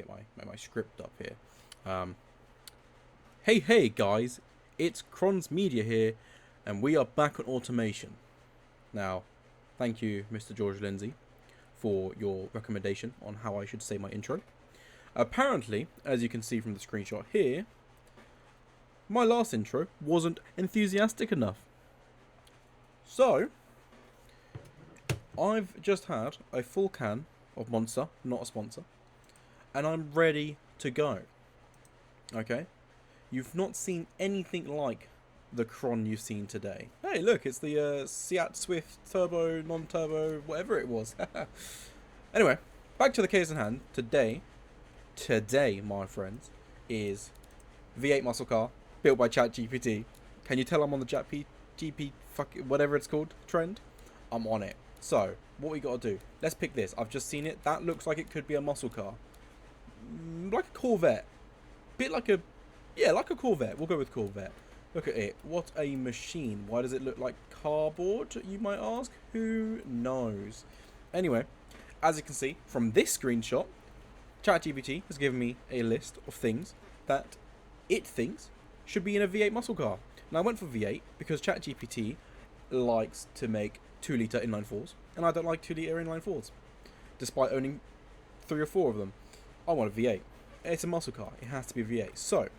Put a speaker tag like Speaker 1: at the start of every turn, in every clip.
Speaker 1: get my script up here. Hey guys, it's Cron's Media here, and we are back on automation. Now, thank you, Mr. George Lindsay, for your recommendation on how I should say my intro. Apparently, as you can see from the screenshot here, my last intro wasn't enthusiastic enough. So, I've just had a full can of Monster, not a sponsor, and I'm ready to go. Okay? You've not seen anything like the Cron you've seen today. Hey, look, it's the CHAT Swift Turbo, non-turbo, whatever it was. Anyway, back to the case in hand. Today, my friends, is V8 muscle car built by CHAT GPT. Can you tell I'm on the CHAT GPT, whatever it's called, trend? I'm on it. So, what we got to do? Let's pick this. I've just seen it. That looks like it could be a muscle car. Like a Corvette. Bit like a... Yeah, like a Corvette. We'll go with Corvette. Look at it. What a machine. Why does it look like cardboard, you might ask? Who knows? Anyway, as you can see from this screenshot, ChatGPT has given me a list of things that it thinks should be in a V8 muscle car. Now, I went for V8 because ChatGPT likes to make 2-litre inline fours, and I don't like 2-litre inline fours, despite owning 3 or 4 of them. I want a V8. It's a muscle car. It has to be a V8. So,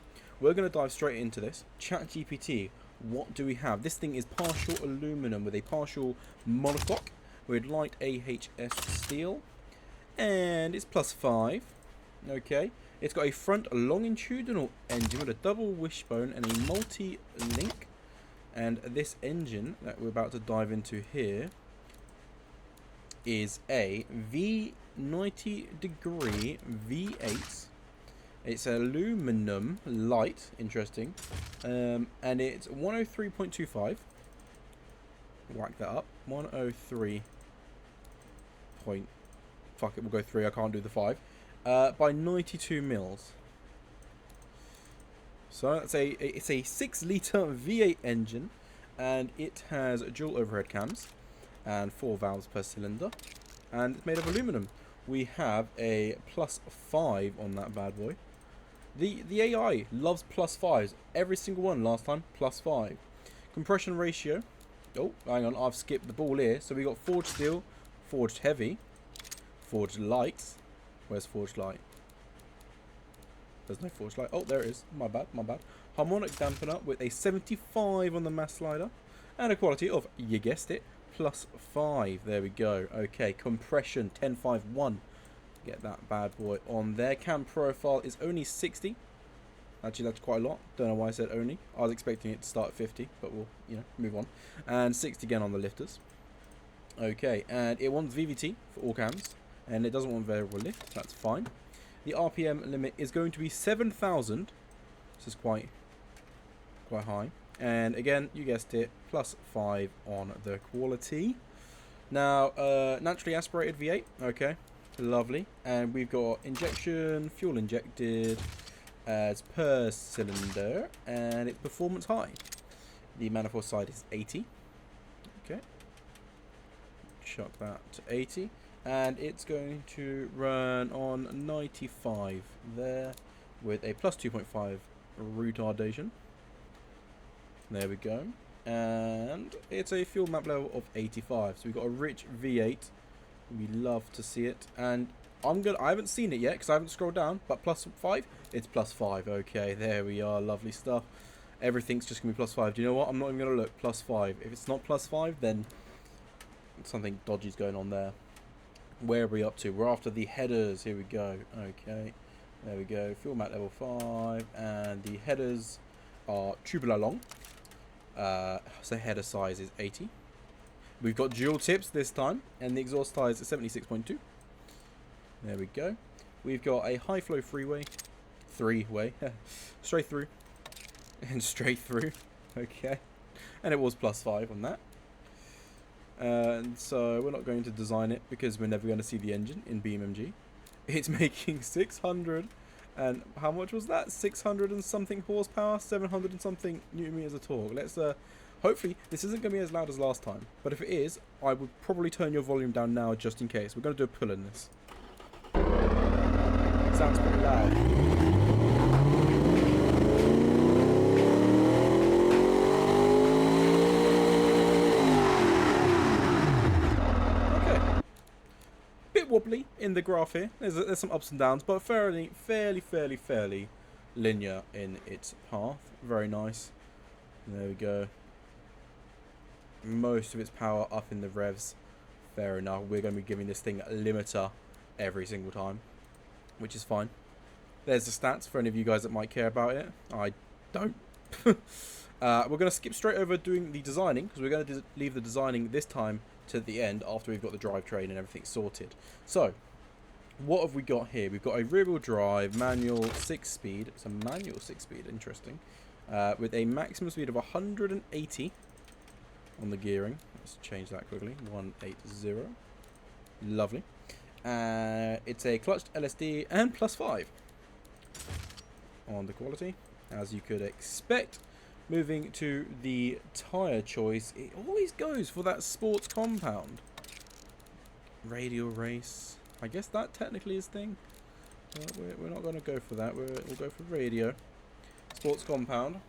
Speaker 1: we're going to dive straight into this. ChatGPT, what do we have? This thing is partial aluminum with a partial monocoque with light AHS steel. And it's +5. Okay. It's got a front longitudinal engine with a double wishbone and a multi-link. And this engine that we're about to dive into here is a V90 degree V8. It's aluminum light, interesting, and it's 103.25. Whack that up. 103. Fuck it, we'll go 3. I can't do the 5. By 92 mils. So it's a 6-litre V8 engine, and it has dual overhead cams and 4 valves per cylinder, and it's made of aluminum. We have a +5 on that bad boy. The AI loves +5s. Every single one last time, +5. Compression ratio. Oh, hang on, I've skipped the ball here. So we got forged steel, forged heavy, forged light. Where's forged light? There's no forged light. Oh, there it is. My bad. Harmonic dampener with a 75 on the mass slider. And a quality of, you guessed it, +5. There we go. Okay, compression 1051. Get that bad boy on there. Cam profile is only 60. Actually, that's quite a lot. Don't know why I said only. I was expecting it to start at 50, but we'll, move on. And 60 again on the lifters. Okay, and it wants VVT for all cams, and it doesn't want variable lift. That's fine. The RPM limit is going to be 7,000. This is quite high. And again, you guessed it, +5 on the quality. Now, naturally aspirated V8. Okay. Lovely. And we've got injection, fuel injected as per cylinder, and it's performance high. The manifold side is 80. Okay. Chuck that to 80. And it's going to run on 95 there with a +2.5 retardation. There we go. And it's a fuel map level of 85. So we've got a rich V8. We love to see it, and I haven't seen it yet because I haven't scrolled down, but +5, it's +5. Okay, there we are, lovely stuff. Everything's just gonna be +5. Do you know what? I'm not even gonna look. +5. If it's not +5, then something dodgy's going on there. Where are we up to? We're after the headers. Here we go. Okay, there we go. Fuel mat level 5, and the headers are tubular long. So header size is 80. We've got dual tips this time, and the exhaust size is 76.2. There we go. We've got a high flow three-way, straight through, and straight through. Okay, and it was +5 on that. And so we're not going to design it because we're never going to see the engine in BMG. It's making 600, and how much was that? 600 and something horsepower, 700 and something newton meters of torque. Let's hopefully this isn't going to be as loud as last time, but if it is, I would probably turn your volume down now just in case. We're going to do a pull in this. Sounds pretty loud. Okay. Bit wobbly in the graph here. There's some ups and downs, but fairly linear in its path. Very nice. There we go. Most of its power up in the revs. Fair enough. We're going to be giving this thing a limiter every single time, which is fine. There's the stats for any of you guys that might care about it. I don't. We're going to skip straight over doing the designing, because we're going to leave the designing this time to the end after we've got the drivetrain and everything sorted. So, what have we got here? We've got a rear-wheel drive, manual 6-speed. It's a manual 6-speed, interesting. With a maximum speed of 180 on the gearing. Let's change that quickly. 180. Lovely. It's a clutched LSD and +5 on the quality, as you could expect. Moving to the tyre choice, it always goes for that sports compound. Radial race. I guess that technically is thing. We're not going to go for that. We'll go for radio. Sports compound.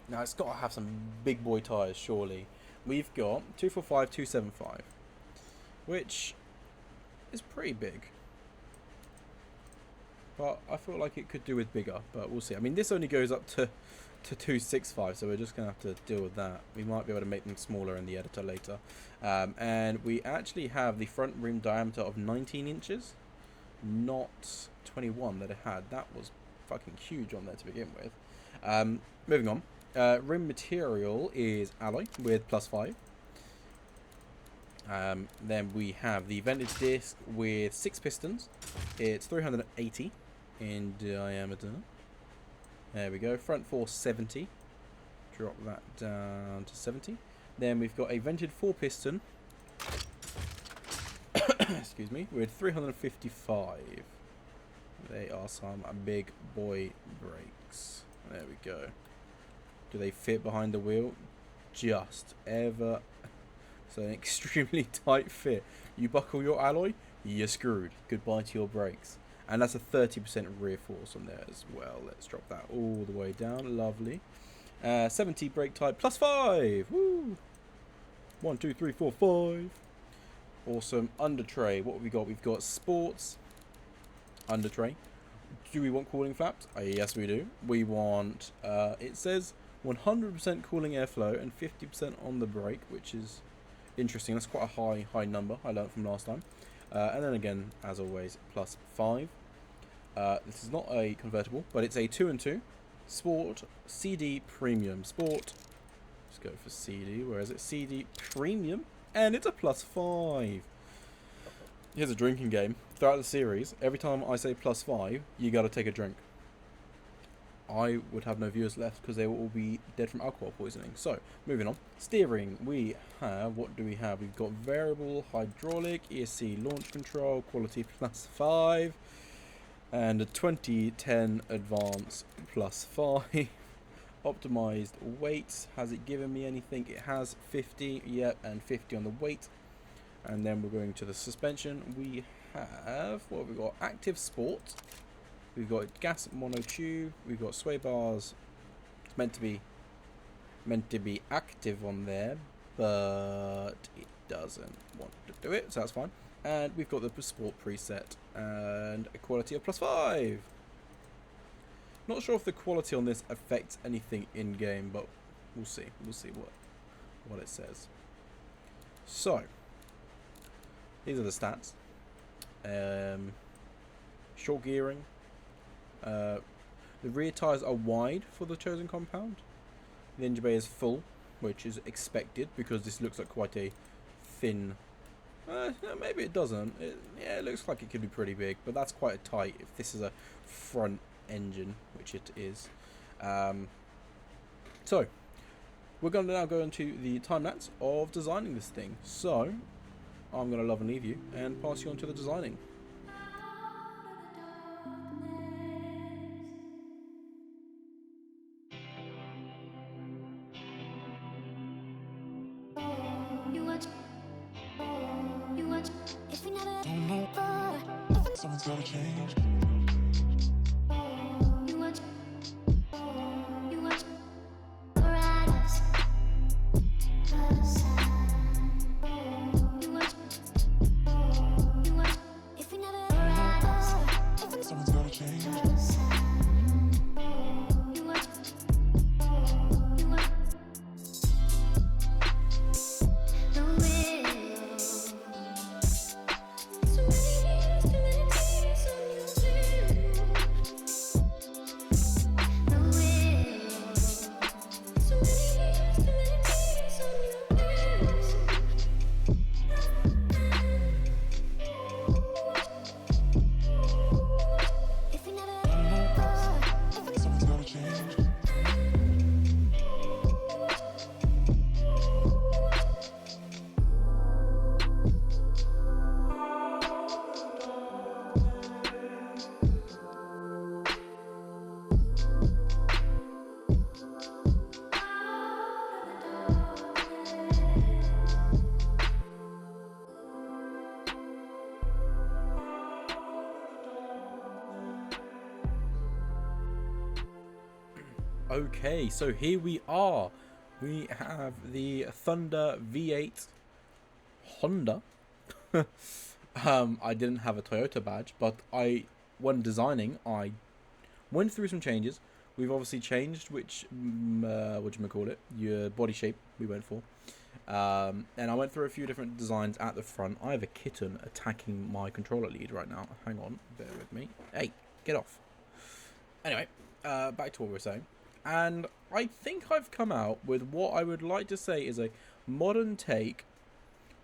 Speaker 1: Now it's got to have some big boy tyres, surely. We've got 245, 275, which is pretty big. But I feel like it could do with bigger, but we'll see. I mean, this only goes up to 265, so we're just going to have to deal with that. We might be able to make them smaller in the editor later. And we actually have the front rim diameter of 19 inches, not 21 that it had. That was fucking huge on there to begin with. Moving on. Rim material is alloy with +5. Then we have the vented disc with 6 pistons. It's 380 in diameter. There we go. Front force 70. Drop that down to 70. Then we've got a vented 4-piston. Excuse me. With 355. They are some big boy brakes. There we go. Do they fit behind the wheel? Just ever. So an extremely tight fit. You buckle your alloy, you're screwed. Goodbye to your brakes. And that's a 30% rear force on there as well. Let's drop that all the way down. Lovely. 70 brake type +5. Woo! 1, 2, 3, 4, 5. Awesome. Under tray. What have we got? We've got sports under tray. Do we want cooling flaps? Yes, we do. We want, it says 100% cooling airflow and 50% on the brake, which is interesting. That's quite a high number I learned from last time. And then again, as always, +5. This is not a convertible, but it's a 2-in-2 Sport CD Premium. Sport. Let's go for CD. Where is it? CD Premium. And it's a +5. Here's a drinking game. Throughout the series, every time I say +5, you got to take a drink. I would have no viewers left because they will all be dead from alcohol poisoning. So, moving on. Steering, we have, what do we have? We've got variable, hydraulic, ESC launch control, quality +5, and a 2010 advance +5. Optimized weights, has it given me anything? It has 50, yep, and 50 on the weight. And then we're going to the suspension. We have, what have we got? Active Sport. We've got gas monotube. We've got sway bars. It's meant to be active on there, but it doesn't want to do it, so that's fine. And we've got the sport preset and a quality of +5. Not sure if the quality on this affects anything in game, but we'll see. We'll see what it says. So these are the stats. Short gearing. The rear tyres are wide for the chosen compound. The engine bay is full, which is expected because this looks like quite a thin. Maybe it doesn't. Yeah, it looks like it could be pretty big, but that's quite tight if this is a front engine, which it is. So we're going to now go into the time lapse of designing this thing. So I'm going to love and leave you and pass you on to the designing.
Speaker 2: Someone's gotta change.
Speaker 1: Okay, so here we are. We have the Thunder V8 Honda. I didn't have a Toyota badge, but when designing, I went through some changes. We've obviously changed your body shape we went for. And I went through a few different designs at the front. I have a kitten attacking my controller lead right now. Hang on, bear with me. Hey, get off. Anyway, back to what we were saying. And I think I've come out with what I would like to say is a modern take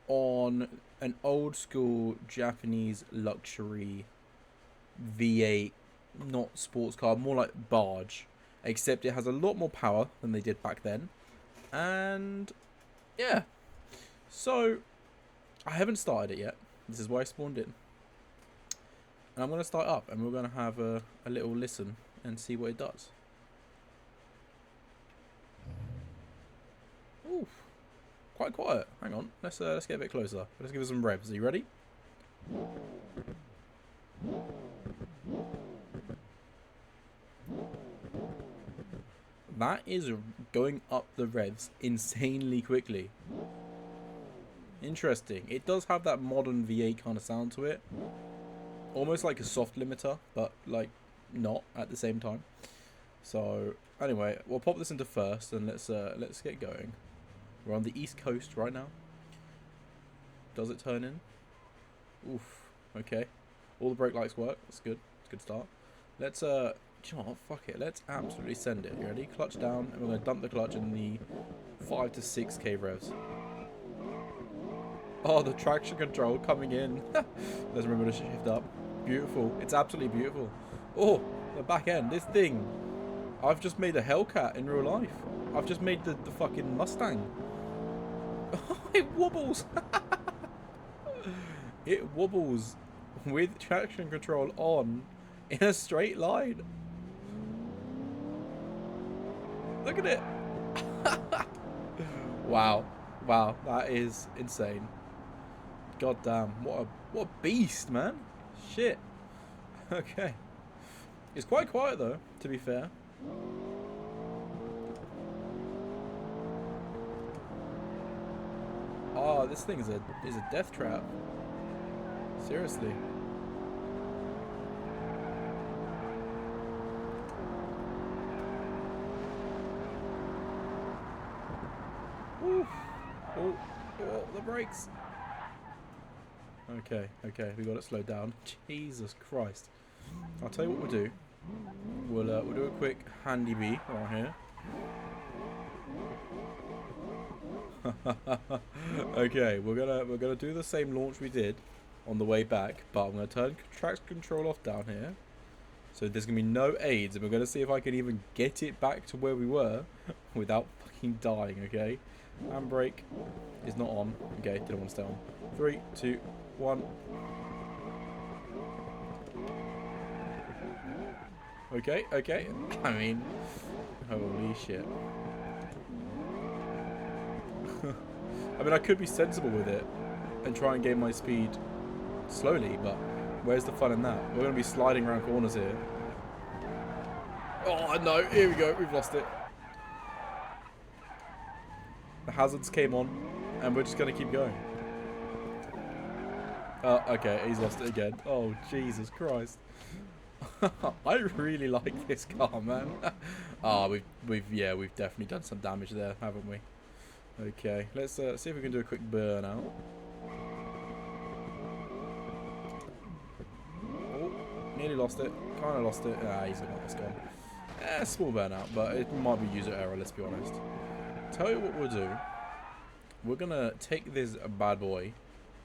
Speaker 1: on an old school Japanese luxury V8, not sports car, more like barge, except it has a lot more power than they did back then. And yeah, so I haven't started it yet. This is why I spawned in, and I'm going to start up and we're going to have a little listen and see what it does. Ooh, quite quiet. Hang on, let's get a bit closer. Let's give it some revs. Are you ready? That is going up the revs insanely quickly. Interesting. It does have that modern V8 kind of sound to it. Almost like a soft limiter, but like not at the same time. So anyway, we'll pop this into first and let's get going. We're on the East Coast right now. Does it turn in? Oof. Okay. All the brake lights work. That's good. It's a good start. Let's do you know what? Fuck it. Let's absolutely send it. You ready? Clutch down, and we're gonna dump the clutch in the 5 to 6k revs. Oh, the traction control coming in. Let's remember to shift up. Beautiful. It's absolutely beautiful. Oh, the back end. This thing. I've just made a Hellcat in real life. I've just made the fucking Mustang. It wobbles. It wobbles with traction control on in a straight line. Look at it. Wow. Wow, that is insane. God damn, what a beast, man. Shit. Okay. It's quite quiet though, to be fair. Oh, this thing is a death trap. Seriously. Ooh. Oh, the brakes. Okay, we got it slowed down. Jesus Christ. I'll tell you what we'll do. We'll do a quick handy bee right here. Okay, we're gonna do the same launch we did on the way back, but I'm gonna turn traction control off down here. So there's gonna be no aids, and we're gonna see if I can even get it back to where we were without fucking dying, okay? Handbrake is not on. Okay, didn't want to stay on. 3, 2, 1. Okay. I mean, holy shit. I mean, I could be sensible with it and try and gain my speed slowly, but where's the fun in that? We're going to be sliding around corners here. Oh, no. Here we go. We've lost it. The hazards came on, and we're just going to keep going. Okay. He's lost it again. Oh, Jesus Christ. I really like this car, man. We've definitely done some damage there, haven't we? Okay, let's see if we can do a quick burnout. Oh, nearly lost it. Kind of lost it. He's gone. Small burnout, but it might be user error. Let's be honest. Tell you what we'll do. We're gonna take this bad boy.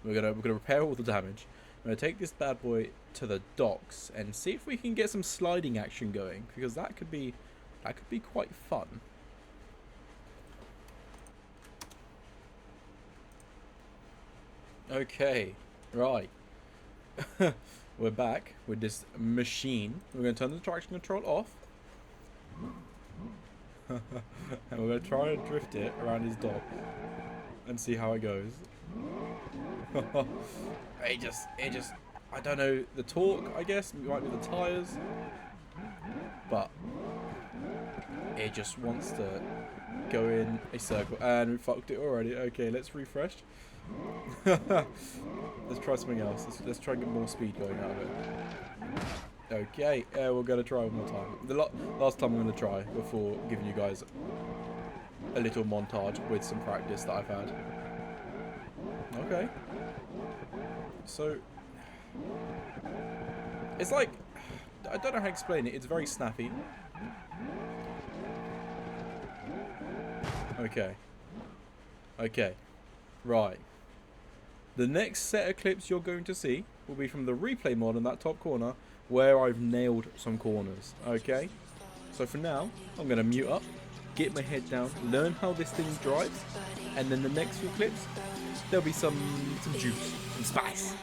Speaker 1: We're gonna repair all the damage. I'm gonna take this bad boy to the docks and see if we can get some sliding action going, because that could be quite fun. Okay, right. We're back with this machine. We're going to turn the traction control off. And we're going to try and drift it around his dock and see how it goes. it just, I don't know, the torque, I guess, might be the tyres. But it just wants to go in a circle, and we fucked it already. Okay, let's refresh. Let's try something else. Let's try and get more speed going out of it. Okay, we're gonna try one more time. The last time I'm gonna try before giving you guys a little montage with some practice that I've had. Okay. So it's like, I don't know how to explain it. It's very snappy. Okay. Okay. Right. The next set of clips you're going to see will be from the replay mod in that top corner where I've nailed some corners. Okay? So for now, I'm going to mute up, get my head down, learn how this thing drives, and then the next few clips, there'll be some juice, some spice.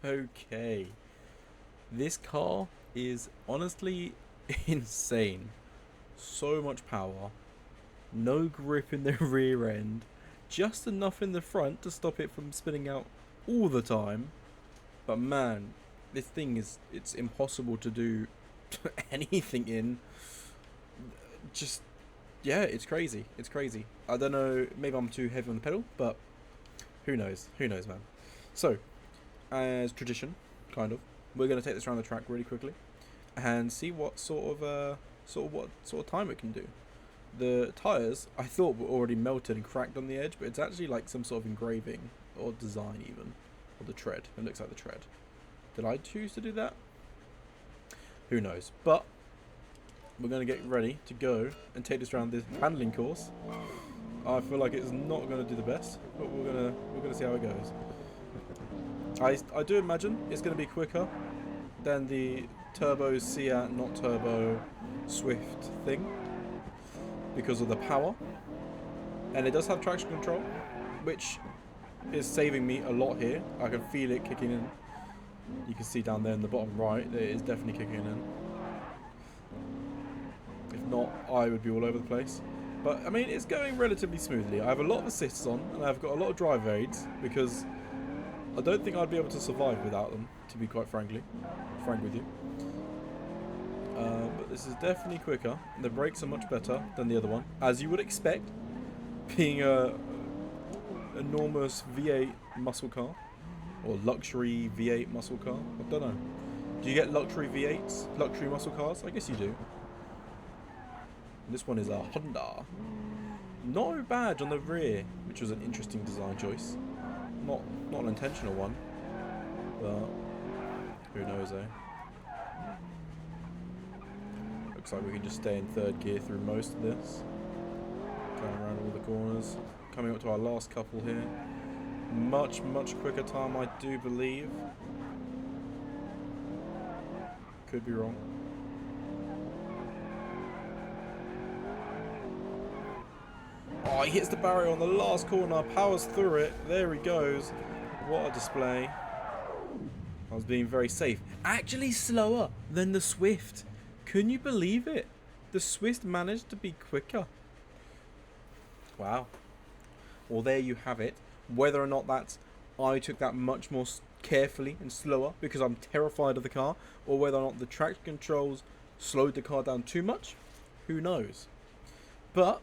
Speaker 1: Okay, this car is honestly insane. So much power, no grip in the rear end, just enough in the front to stop it from spinning out all the time. But man, this thing it's impossible to do anything in. Just, yeah, it's crazy. It's crazy. I don't know, maybe I'm too heavy on the pedal, but who knows? Who knows, man? So, as tradition, kind of, we're going to take this around the track really quickly and see what sort of time it can do. The tires I thought were already melted and cracked on the edge, but it's actually like some sort of engraving or design even, or the tread. It looks like the tread. Did I choose to do that? Who knows? But we're going to get ready to go and take this around this handling course. I feel like it's not going to do the best, but we're gonna see how it goes. I do imagine it's going to be quicker than the turbo CHAT, not turbo Swift thing because of the power, and it does have traction control, which is saving me a lot here. I can feel it kicking in. You can see down there in the bottom right that it is definitely kicking in. If not, I would be all over the place. But I mean, it's going relatively smoothly. I have a lot of assists on, and I've got a lot of drive aids because I don't think I'd be able to survive without them, to be quite frank with you. But this is definitely quicker. The brakes are much better than the other one, as you would expect, being a enormous V8 muscle car, or luxury V8 muscle car. I don't know. Do you get luxury V8s, luxury muscle cars? I guess you do. This one is a Honda. No badge on the rear, which was an interesting design choice. Not an intentional one, but who knows, eh? Looks like we can just stay in third gear through most of this. Going around all the corners. Coming up to our last couple here. Much quicker time, I do believe. could be wrong. Oh, he hits the barrier on the last corner, powers through it. There he goes. What a display. I was being very safe. Actually slower than the Swift. Can you believe it? The Swift managed to be quicker. Wow. Well, there you have it. Whether or not that's I took that much more carefully and slower because I'm terrified of the car, or whether or not the traction controls slowed the car down too much, who knows. But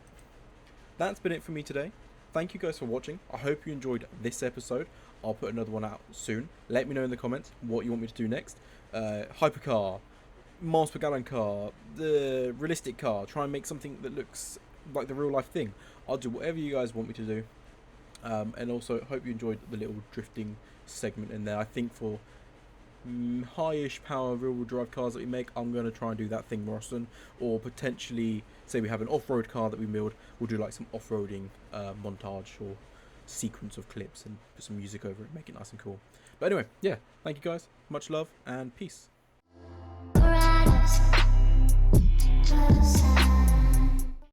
Speaker 1: that's been it for me today. Thank you guys for watching. I hope you enjoyed this episode. I'll put another one out soon. Let me know in the comments what you want me to do next. Hypercar, miles per gallon car, the realistic car. Try and make something that looks like the real life thing. I'll do whatever you guys want me to do. And also hope you enjoyed the little drifting segment in there. I think for high-ish power rear-wheel drive cars that we make, I'm going to try and do that thing more often. Or potentially, say we have an off-road car that we build, we'll do like some off-roading montage or sequence of clips and put some music over it, make it nice and cool. But anyway, yeah, thank you guys, much love and peace.